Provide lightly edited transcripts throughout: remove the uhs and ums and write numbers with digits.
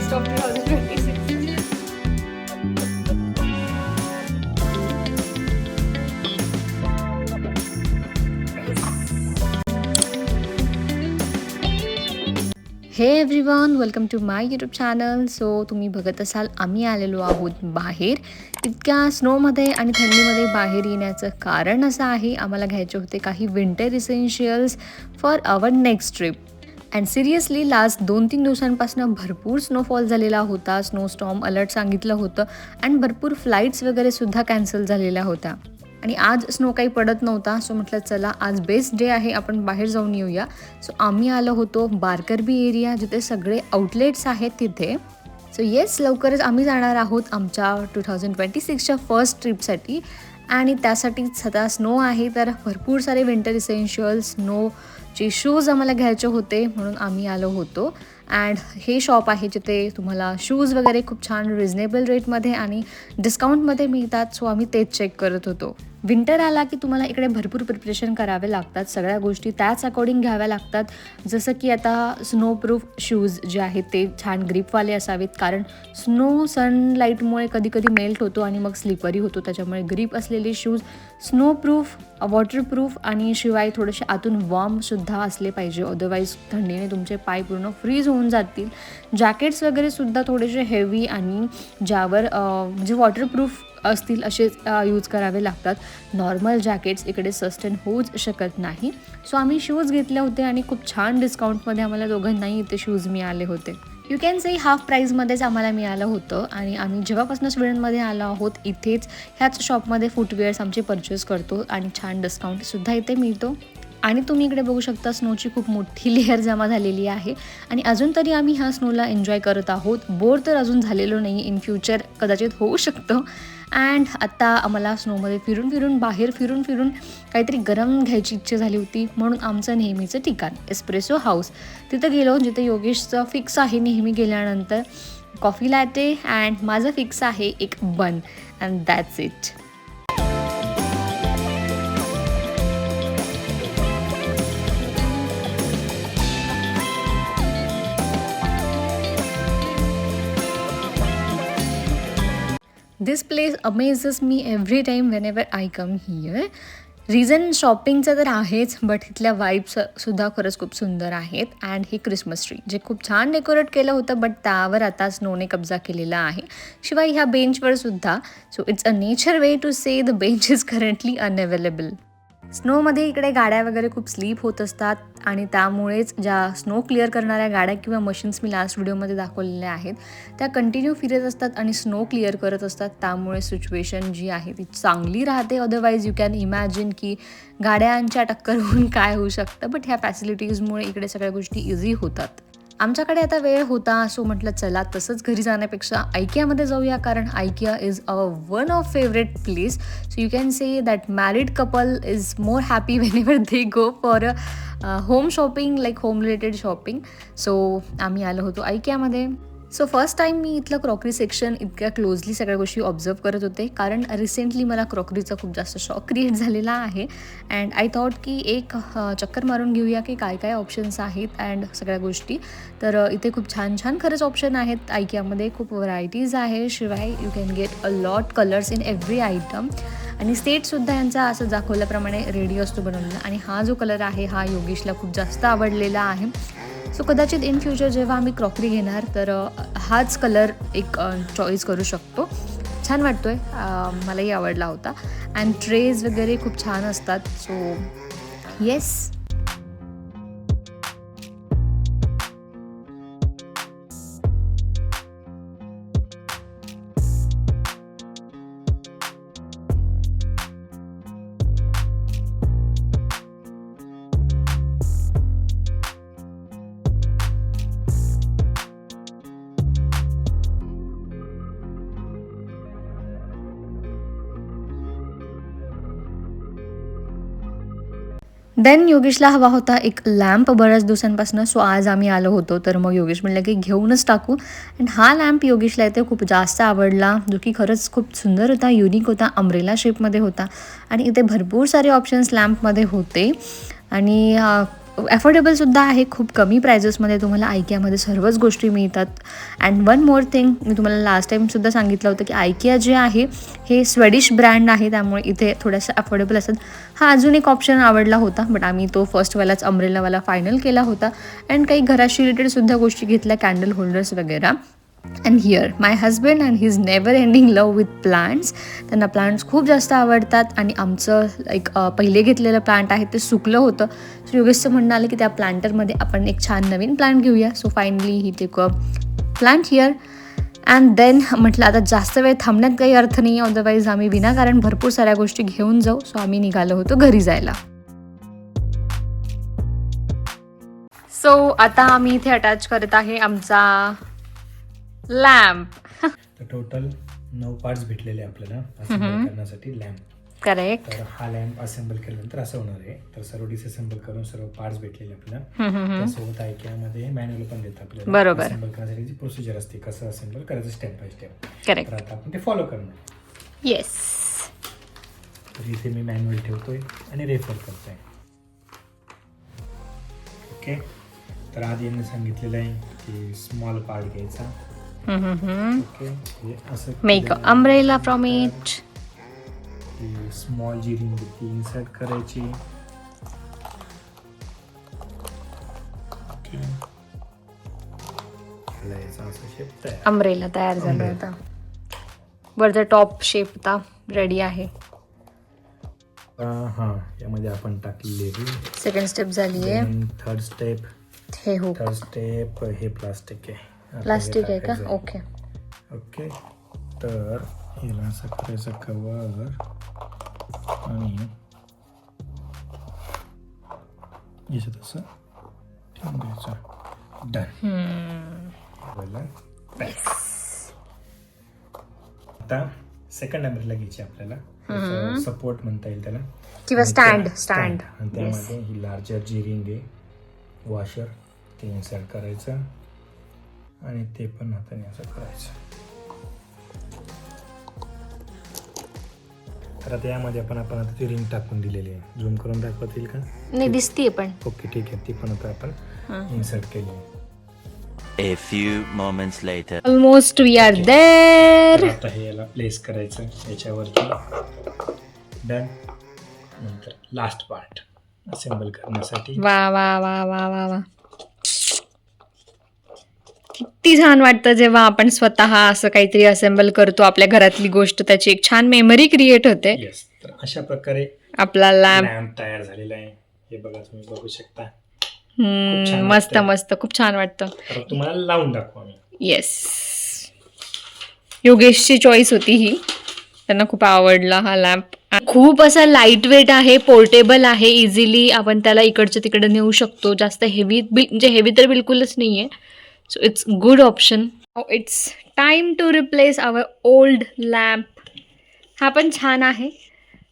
Best of 2026. Hey everyone, welcome to my YouTube channel. So तुम्ही बघत असाल आम्ही आलेलो आहोत बाहेर. इतक्या स्नोमध्ये आणि थंडीमध्ये बाहेर येण्याचं कारण असं आहे, आम्हाला घ्यायचे होते काही winter essentials for our next trip. And seriously last 2-3 दिवसांपासून भरपूर स्नोफॉल झालेला होता, स्नो स्टॉर्म अलर्ट सांगितलं होतं आणि भरपूर फ्लाईट्स वगैरे सुद्धा कॅन्सल झालेल्या होत्या. आणि आज स्नो काही पडत नव्हता. सो म्हटलं चला आज बेस्ट डे आहे, आपण बाहेर जाऊन येऊया. सो आम्ही आलो होतो बारकरबी एरिया, जिथे सगळे आउटलेट्स आहेत तिथे. सो येस, लवकरच आम्ही जाणार आहोत आमच्या 2026च्या फर्स्ट ट्रिपसाठी. आणि त्यासाठीच आता स्नो आहे, तर भरपूर सारे विंटर इसेन्शियल्स, स्नोचे शूज आम्हाला घ्यायचे होते, म्हणून आम्ही आलो होतो. अँड हे शॉप आहे जिथे तुम्हाला शूज वगैरे खूप छान रिजनेबल रेटमध्ये आणि डिस्काउंटमध्ये मिळतात. सो आम्ही तेच चेक करत होतो. विंटर आला की तुम्हाला इकडे भरपूर प्रिपरेशन करावे लागतात, सगळ्या गोष्टी त्याच अकॉर्डिंग घ्याव्या लागतात. जसं की आता स्नो प्रूफ शूज जे आहेत ते छान ग्रिपवाले असावेत, कारण स्नो सनलाईटमुळे कधी कधी मेल्ट होतो आणि मग स्लिपरी होतो. त्याच्यामुळे ग्रिप असलेले शूज स्नो प्रूफ, वॉटरप्रूफ आणि शिवाय थोडेसे आतून वॉर्मसुद्धा असले पाहिजे, अदरवाईज थंडीने तुमचे पाय पूर्ण फ्रीज होऊन जातील. जॅकेट्स वगैरे सुद्धा थोडेसे हेवी आणि ज्यावर म्हणजे वॉटरप्रूफ असतील असेच यूज करावे लागतात. नॉर्मल जॅकेट्स इकडे सस्टेन होऊच शकत नाही. सो आम्ही शूज घेतले होते आणि खूप छान डिस्काउंटमध्ये आम्हाला दोघांनाही इथे शूज मिळाले होते. यू कॅन से हाफ प्राईजमध्येच आम्हाला मिळालं होतं. आणि आम्ही जेव्हापासून स्वीडनमध्ये आलो आहोत इथेच ह्याच शॉपमध्ये फुटवेअर्स आमचे परचेस करतो आणि छान डिस्काउंटसुद्धा इथे मिळतो. आणि तुम्ही इकडे बघू शकता स्नोची खूप मोठी लेअर जमा झालेली आहे आणि अजून तरी आम्ही ह्या स्नोला एन्जॉय करत आहोत. बोर तर अजून झालेलो नाही, इन फ्युचर कदाचित होऊ शकतं. अँड आत्ता आम्हाला स्नोमध्ये बाहेर फिरून काहीतरी गरम घ्यायची इच्छा झाली होती, म्हणून आमचं नेहमीचं ठिकाण एस्प्रेसो हाऊस तिथं गेलो, जिथे योगेशचं फिक्स आहे नेहमी गेल्यानंतर कॉफी लॅटे. अँड माझं फिक्स आहे एक bun, and that's it. This place amazes me every time when I come here. Reason शॉपिंगचं तर आहेच, बट इथल्या वाईब्ससुद्धा खरंच खूप सुंदर आहेत. अँड ही क्रिसमस ट्री जे खूप छान डेकोरेट केलं होतं, बट त्यावर आता स्नोने कब्जा केलेला आहे. शिवाय ह्या बेंचवर सुद्धा. So it's a nature way to say the bench is currently unavailable. स्नोमध्ये इकडे गाड्या वगैरे खूप स्लीप होत असतात आणि त्यामुळेच ज्या स्नो क्लिअर करणाऱ्या गाड्या किंवा मशीन्स मी लास्ट व्हिडिओमध्ये दाखवलेल्या आहेत त्या कंटिन्यू फिरत असतात आणि स्नो क्लिअर करत असतात. त्यामुळे सिच्युएशन जी आहे ती चांगली राहते. अदरवाईज यू कॅन इमॅजिन की गाड्यांच्या टक्कर होऊन काय होऊ शकतं. बट ह्या फॅसिलिटीजमुळे इकडे सगळ्या गोष्टी इझी होतात. आमच्याकडे आता वेळ होता, सो म्हटलं चला तसंच घरी जाण्यापेक्षा आयकियामध्ये जाऊया, कारण IKEA is one of favourite place. So you can say that married couple is more happy whenever they go for home shopping, like home related shopping. So आम्ही आलो होतो आयकियामध्ये. सो फर्स्ट टाईम मी इथलं crockery section इतक्या closely सगळ्या गोष्टी observe करत होते, कारण रिसेंटली मला क्रॉकरीचा खूप जास्त शॉक क्रिएट झालेला आहे. अँड आय थॉट की एक चक्कर मारून घेऊया की काय काय ऑप्शन्स आहेत अँड सगळ्या गोष्टी. तर इथे खूप छान खरंच ऑप्शन आहेत. आयकियामध्ये खूप व्हरायटीज आहे. शिवाय you can get a lot colours in every item. आणि सेटसुद्धा यांचा असं दाखवल्याप्रमाणे रेडी असतो बनवलेला. आणि हा जो कलर आहे हा योगेशला खूप जास्त आवडलेला आहे. सो कदाचित इन फ्युचर जेव्हा आम्ही क्रॉकरी घेणार तर हाच कलर एक चॉईस करू शकतो. छान वाटतोय, मलाही आवडला होता. अँड ट्रेज वगैरे खूप छान असतात. So yes. देन योगेशला हवा होता एक लॅम्प बऱ्याच दिवसांपासून. सो आज आम्ही आलो होतो, तर मग योगेश म्हणलं की घेऊनच टाकू. अँड हा लॅम्प योगेशला इथे खूप जास्त आवडला, जो की खरंच खूप सुंदर होता, युनिक होता, अम्ब्रेला शेपमध्ये होता. आणि इथे भरपूर सारे ऑप्शन्स लॅम्पमध्ये होते. आणि ॲफोर्डेबलसुद्धा आहे. खूप कमी प्रायजेसमध्ये तुम्हाला आयकियामध्ये सर्वच गोष्टी मिळतात. अँड वन मोर थिंग, मी तुम्हाला लास्ट टाईमसुद्धा सांगितलं होतं की आयकिया जे आहे हे स्वेडिश ब्रँड आहे, त्यामुळे इथे थोडंसं अफोर्डेबल असतात. हा अजून एक ऑप्शन आवडला होता, बट आम्ही तो फर्स्टवालाच अम्ब्रेलावाला फायनल केला होता. अँड काही घराशी रिलेटेडसुद्धा गोष्टी घेतल्या, कॅन्डल होल्डर्स वगैरे. And here my husband and his never ending love with plants. त्यांना प्लांट्स खूप जास्त आवडतात आणि आमचं एक पहिले घेतलेलं प्लांट आहे ते सुकलं होतं. सो योगेशचं म्हणणं आलं की त्या प्लांटरमध्ये आपण एक छान नवीन प्लांट घेऊया. सो फायनली ही take a plant here. And then म्हटलं आता जास्त वेळ थांबण्यात काही अर्थ नाही आहे, अदरवाईज आम्ही विनाकारण भरपूर साऱ्या गोष्टी घेऊन जाऊ. सो आम्ही निघालो होतो घरी जायला. सो आता आम्ही इथे अटॅच करत आहे आमचा लॅम्प. तर टोटल 9 पार्ट्स भेटलेले आपल्याला असेंबल करण्यासाठी लॅम्प. करेक्ट. तर हा लॅम्प असेंबल केल्यानंतर असं होणार आहे. तर सर्व डिसअसेंबल करून सर्व पार्ट्स भेटलेले आपल्याला. त्यासोबत आयकियामध्ये मॅन्युअल पण देतात आपल्याला. बरोबर. असेंबल करण्यासाठी जी प्रोसिजर असते, कसं असेंबल करायचं स्टेप बाय स्टेप. करेक्ट. तर आता आपण ते फॉलो करणार. येस. तर इथे मी मॅन्युअल ठेवतोय आणि रेफर करतोय. ओके. तर आधी यांनी सांगितलेलं आहे की स्मॉल पार्ट घ्यायचा. ओके. हे असं make umbrella from it. Small जी रिंग ती इन्सर्ट करायची. ओके. असं शेप तयार. अम्ब्रेला तयार झाला होता. वरचा टॉप शेप आता रेडी आहे. हां, यामध्ये आपण टाकलेली सेकंड स्टेप झाली आहे. Third step. हे हो, थर्ड स्टेप हे प्लास्टिक आहे. प्लास्टिक आहे का? ओके. ओके. तर हिला असं करायचं कवर आणि याचं तसं ठेवून द्यायचं. डन. आता सेकंड अम्ब्रेला घ्यायची आपल्याला. सपोर्ट म्हणता येईल त्याला, किंवा स्टँड. आणि त्यामध्ये ही लार्जर जी रिंग आहे वॉशर ते इन्सर्ट करायचं आणि ते पण हाताने असं करायचं. तर आता यामध्ये आपण आता ती रिंग टाकून दिलेली आहे. झूम करून दाखवता येईल का? नाही, दिसतीये पण. ओके, ठीक आहे. ती पण आता आपण इन्सर्ट केली आहे. A few moments later. Almost we are there. आता हे याला प्लेस करायचं याच्यावरती. डन. नंतर लास्ट पार्ट असेंबल करण्यासाठी. वा वा वा वा वा वा. किती छान वाटतं जेव्हा आपण स्वतः असं काहीतरी असेंबल करतो. आपल्या घरातली गोष्ट, त्याची एक छान मेमरी क्रिएट होते. येस. तर अशा प्रकारे आपला लॅम्प तयार झालेला आहे. हे बघा, तुम्ही बघू शकता. मस्त मस्त, खूप छान वाटतं. तर तुम्हाला लावून दाखवू आम्ही. येस. योगेशची चॉईस होती ही. त्यांना खूप आवडला हा लॅम्प. खूप असा लाईट वेट आहे, पोर्टेबल आहे. इझिली आपण त्याला इकडच्या तिकडे नेऊ शकतो. जास्त हेवी म्हणजे हेवी तर बिलकुलच नाही आहे. So it's good option. It's time to replace our old lamp. हा पण छान आहे,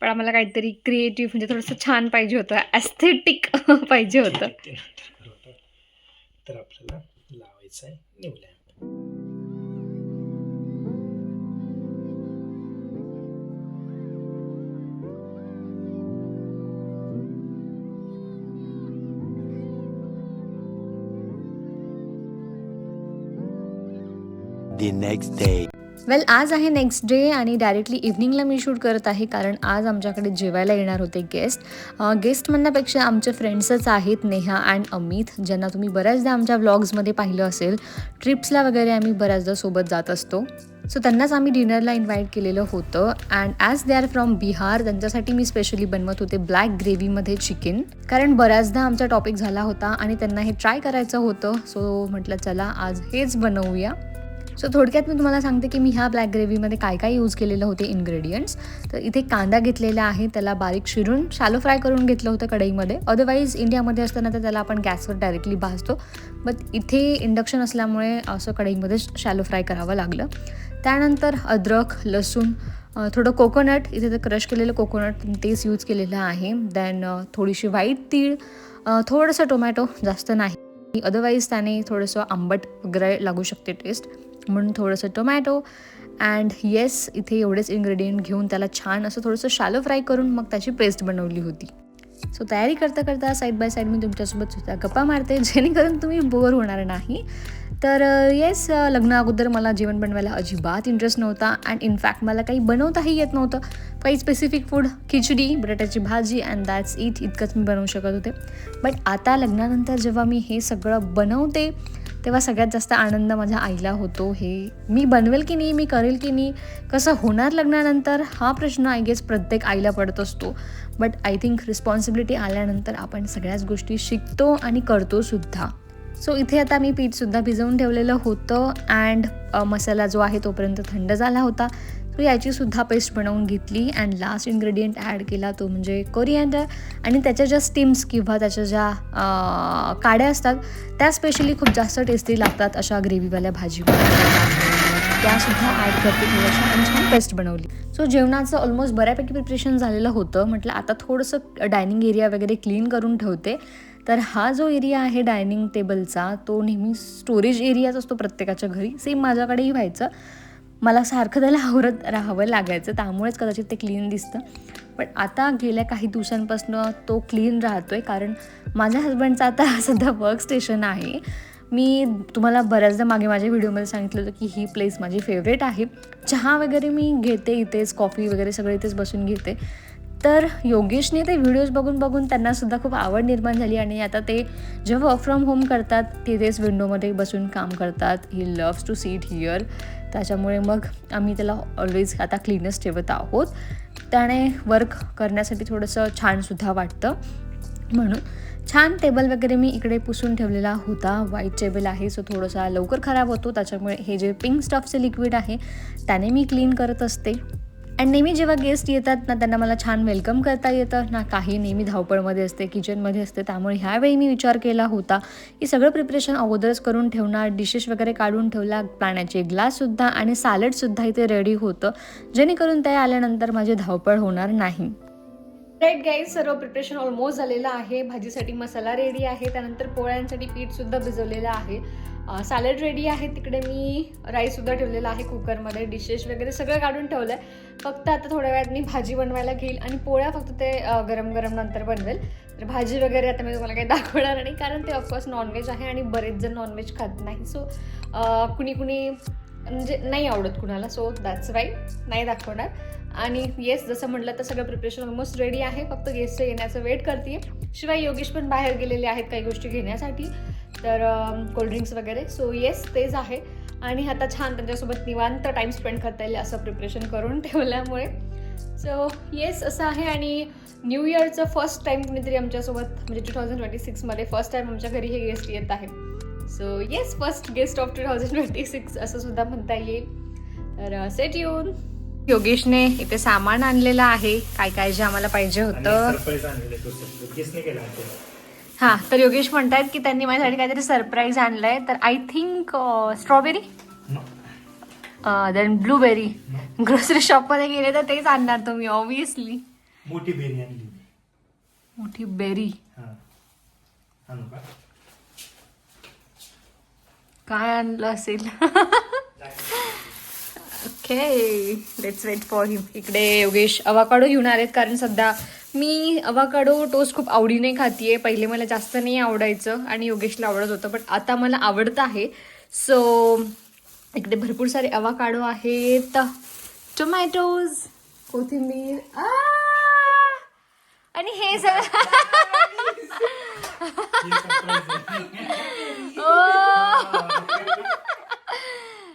पण आम्हाला काहीतरी क्रिएटिव्ह म्हणजे थोडंसं छान पाहिजे होतं, ॲस्थेटिक पाहिजे होतं. तर आपल्याला लावायचं आहे new lamp. The next day. वेल, आज आहे नेक्स्ट डे आणि डायरेक्टली इव्हनिंगला मी शूट करत आहे, कारण आज आमच्याकडे जेवायला येणार होते गेस्ट. गेस्ट म्हणण्यापेक्षा आमचे फ्रेंड्सच आहेत, नेहा अँड अमित, ज्यांना तुम्ही बऱ्याचदा आमच्या व्लॉग्समध्ये पाहिलं असेल. ट्रिप्सला वगैरे आम्ही बऱ्याचदा सोबत जात असतो. सो त्यांनाच आम्ही डिनरला इन्व्हाइट केलेलं होतं. And as they are from Bihar, त्यांच्यासाठी मी स्पेशली बनवत होते ब्लॅक ग्रेव्हीमध्ये चिकन, कारण बऱ्याचदा आमचा टॉपिक झाला होता आणि त्यांना हे ट्राय करायचं होतं. सो म्हटलं चला आज हेच बनवूया. सो थोडक्यात मी तुम्हाला सांगते की मी ह्या ब्लॅक ग्रेव्हीमध्ये काय काय यूज केलेलं होते इंग्रेडियंट्स. तर इथे कांदा घेतलेला आहे, त्याला बारीक चिरून शॅलो फ्राय करून घेतलं होतं कढईमध्ये. अदरवाईज इंडियामध्ये असताना तर त्याला आपण गॅसवर डायरेक्टली भाजतो, बट इथे इंडक्शन असल्यामुळे असं कढईमध्ये शॅलो फ्राय करावं लागलं. त्यानंतर अद्रक, लसूण, थोडं कोकोनट, इथे तर क्रश केलेलं कोकोनट तेच यूज केलेलं आहे. देन थोडीशी व्हाईट तीळ, थोडंसं टोमॅटो, जास्त नाही, अदरवाईज त्याने थोडंसं आंबट वगैरे लागू शकते टेस्ट, म्हणून थोडंसं टोमॅटो. अँड येस, इथे एवढेच इन्ग्रेडियंट घेऊन त्याला छान असं थोडंसं शॅलो फ्राय करून मग त्याची पेस्ट बनवली होती. सो तयारी करता करता साईड बाय साईड मी तुमच्यासोबत सुद्धा गप्पा मारते, जेणेकरून तुम्ही बोर होणार नाही. तर येस, लग्न अगोदर मला जेवण बनवायला अजिबात इंटरेस्ट नव्हता अँड इनफॅक्ट मला काही बनवताही येत नव्हतं. काही स्पेसिफिक फूड, खिचडी, बटाट्याची भाजी अँड दॅट्स इट, इतकंच मी बनवू शकत होते. बट आता लग्नानंतर जेव्हा मी हे सगळं बनवते तेव्हा सगळ्यात जास्त आनंद माझ्या आईला होतो. हे मी बनवेल की नाही, मी करेल की नाही, कसं होणार लग्नानंतर, हा प्रश्न आय गेस प्रत्येक आईला पडत असतो. बट आय थिंक रिस्पॉन्सिबिलिटी आल्यानंतर आपण सगळ्याच गोष्टी शिकतो आणि करतो सुद्धा. सो इथे आता मी पीठसुद्धा भिजवून ठेवलेलं होतं अँड मसाला जो आहे तोपर्यंत थंड झाला होता. सो याचीसुद्धा पेस्ट बनवून घेतली अँड लास्ट इन्ग्रेडियंट ॲड केला तो म्हणजे कोरिअँडर. आणि त्याच्या ज्या स्टीम्स किंवा त्याच्या ज्या काड्या असतात त्या स्पेशली खूप जास्त टेस्टी लागतात अशा ग्रेव्हीवाल्या भाजीमध्ये. त्यासुद्धा ॲड करते थोडंसं आणि छान पेस्ट बनवली. सो जेवणाचं ऑलमोस्ट बऱ्यापैकी प्रिपरेशन झालेलं होतं. म्हटलं आता थोडंसं डायनिंग एरिया वगैरे क्लीन करून ठेवते. तर हा जो एरिया आहे डायनिंग टेबलचा तो नेहमी स्टोरेज एरियाच असतो प्रत्येकाच्या घरी. सेम माझ्याकडेही व्हायचं. मला सारखं त्याला आवरत राहावं लागायचं, त्यामुळेच कदाचित ते क्लीन दिसतं. पण आता गेल्या काही दिवसांपासून तो क्लीन राहतो आहे, कारण माझ्या हजबंडचं आता सध्या वर्क स्टेशन आहे. मी तुम्हाला बऱ्याचदा मागे माझ्या व्हिडिओमध्ये सांगितलं होतं की ही प्लेस माझी फेवरेट आहे. चहा वगैरे मी घेते इथेच, कॉफी वगैरे सगळं इथेच बसून घेते. तर योगेशने ते व्हिडिओज बघून बघून त्यांनासुद्धा खूप आवड निर्माण झाली आणि आता ते जेव्हा वर्क फ्रॉम होम करतात तिथेच विंडोमध्ये बसून काम करतात. He loves to sit here. त्याच्यामुळे मग आम्ही त्याला ऑलवेज आता क्लीनच ठेवत आहोत. त्याने वर्क करण्यासाठी थोडंसं छानसुद्धा वाटतं. म्हणून छान टेबल वगैरे मी इकडे पुसून ठेवलेला होता. व्हाईट टेबल आहे सो थोडासा लवकर खराब होतो, त्याच्यामुळे हे जे पिंक स्टफचे लिक्विड आहे त्याने मी क्लीन करत असते. अँड नेहमी जेव्हा गेस्ट येतात ना त्यांना मला छान वेलकम करता येतं ना, काही नेहमी धावपळमध्ये असते, किचनमध्ये असते. त्यामुळे ह्यावेळी मी विचार केला होता की सगळं प्रिपरेशन अगोदरच करून ठेवणार, डिशेस वगैरे काढून ठेवला, पाण्याचे ग्लाससुद्धा आणि सॅलडसुद्धा इथे रेडी होतं, जेणेकरून ते आल्यानंतर माझी धावपळ होणार नाही. राईट गाईज, सर्व प्रिपरेशन ऑलमोस्ट झालेलं आहे. भाजीसाठी मसाला रेडी आहे, त्यानंतर पोळ्यांसाठी पीठसुद्धा भिजवलेलं आहे, सॅलड रेडी आहे. तिकडे मी राईससुद्धा ठेवलेला आहे कुकरमध्ये, डिशेस वगैरे सगळं काढून ठेवलं आहे. फक्त आता थोड्या वेळात मी भाजी बनवायला घेईल आणि पोळ्या फक्त ते गरम गरम नंतर बनवेल. तर भाजी वगैरे आता मी तुम्हाला काही दाखवणार नाही, कारण ते ऑफकोर्स नॉनव्हेज आहे आणि बरेच जण नॉनव्हेज खात नाही. सो कुणी म्हणजे नाही आवडत कुणाला, सो दॅट्स वाय नाही दाखवणार. आणि येस, जसं म्हटलं तर सगळं प्रिपरेशन ऑलमोस्ट रेडी आहे, फक्त गेस्टचं येण्याचं वेट करते. शिवाय योगेश पण बाहेर गेलेले आहेत काही गोष्टी घेण्यासाठी, तर कोल्ड्रिंक्स वगैरे. सो येस, तेच आहे. आणि आता छान त्यांच्यासोबत निवांत टाईम स्पेंड करता येईल असं प्रिपरेशन करून ठेवल्यामुळे. सो येस, असं आहे. आणि न्यू इयरचं फर्स्ट टाईम कुणीतरी आमच्यासोबत म्हणजे 2026मध्ये फर्स्ट टाईम आमच्या घरी हे गेस्ट येत आहे. So yes, first guest of 2026 असं सुद्धा म्हणता येईल. तर स्टे ट्यून. योगेशने इथे सामान आणलेलं आहे, काय काय जे आम्हाला पाहिजे होतं. हां, तर योगेश म्हणतायत की त्यांनी माझ्यासाठी काहीतरी सरप्राईज आणलंय. तर I think strawberry then blueberry. Grocery शॉपमध्ये गेले तर तेच आणणार तुम्ही ऑब्विसली. मोठी बेरी आणली. मोठी बेरी काय आणलं असेल. ओके, लेट्स वेट फॉर हिम. इकडे योगेश अवाकाडो घेऊन आलेत, कारण सध्या मी अवाकाडो टोस्ट खूप आवडीने खातीये. पहिले मला जास्त नाही आवडायचं आणि योगेशला आवडत होतं, पण आता मला आवडतं आहे. सो इकडे भरपूर सारे अवाकाडो आहेत, टोमॅटोज, कोथिंबीर आणि हे सगळं.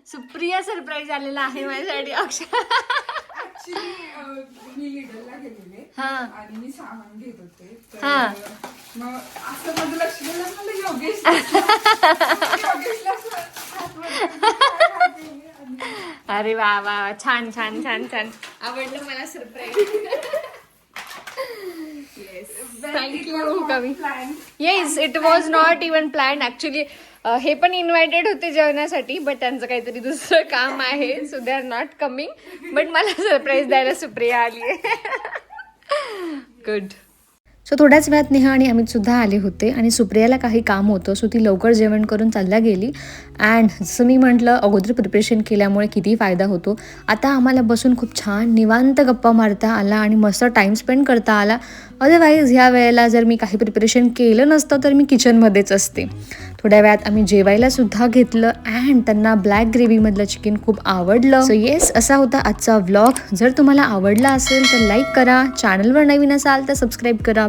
सुप्रिया सरप्राईज आलेला आहे माझ्यासाठी. मी लिडरला गेलेले हां आणि मी सामान घेत होते, हां. मग असं माझं लक्ष गेलं, मला योगेश अरे वा वा, छान छान छान छान, आवडलं मला सरप्राईज. थँक्यू कवी. Yes, it was not even plan actually. हे पण इन्व्हायटेड होते जेवणासाठी, बट त्यांचं काहीतरी दुसरं काम आहे, so they are not coming. But मला सरप्राईज द्यायला सुप्रिया आली आहे. गुड. सो थोड्याच वेळात नेहा आणि अमितसुद्धा आले होते आणि सुप्रियाला काही काम होतं, सो ती लवकर जेवण करून चालला गेली. अँड जसं मी म्हटलं, अगोदर प्रिपरेशन केल्यामुळे किती फायदा होतो. आता आम्हाला बसून खूप छान निवांत गप्पा मारता आला आणि मस्त टाईम स्पेंड करता आला. अदरवाईज ह्या वेळेला जर मी काही प्रिपरेशन केलं नसतं तर मी किचनमध्येच असते. थोड्या वेळात आम्ही जेवायला सुद्धा घेतलं अँड त्यांना ब्लॅक ग्रेव्हीमधलं चिकन खूप आवडलं. सो येस, असा होता आजचा व्लॉग. जर तुम्हाला आवडला असेल तर लाईक करा, चॅनलवर नवीन असाल तर सबस्क्राईब करा.